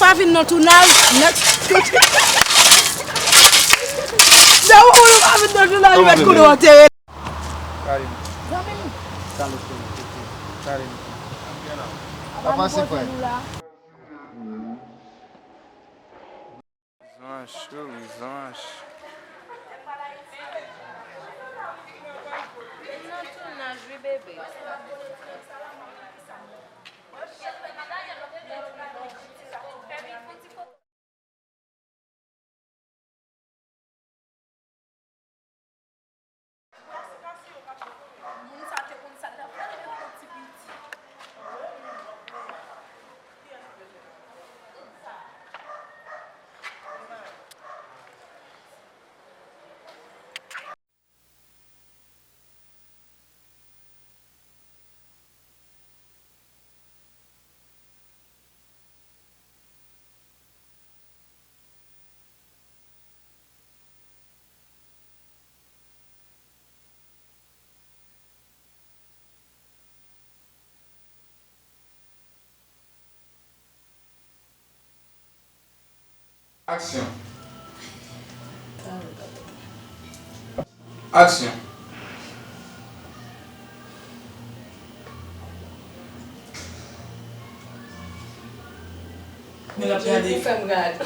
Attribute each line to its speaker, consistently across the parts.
Speaker 1: Fafine no tunal nak daw ko Fafine no tunal met ko do te
Speaker 2: Karim. Karim. Apa sih, Pak? Lisonje. Action. Action.
Speaker 1: Nila piyade fem gad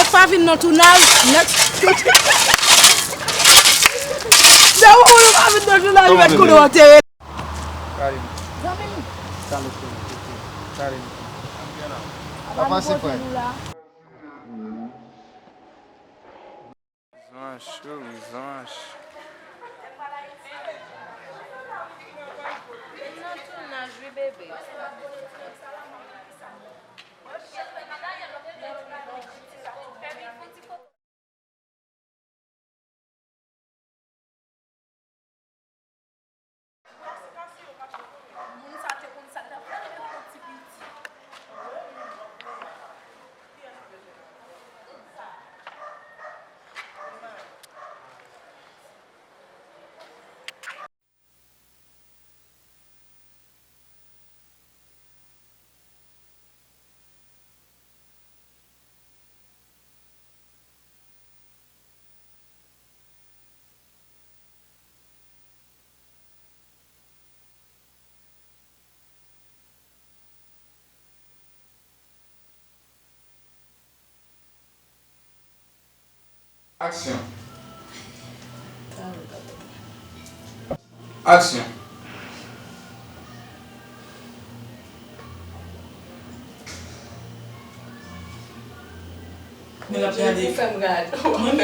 Speaker 1: Fafine no tunal nak daw ko Fafine no tunal met ko do te
Speaker 2: Karim. Karim. Apa sih, Pak? Lisonje. Action. Action.
Speaker 1: Nila piyade fem gad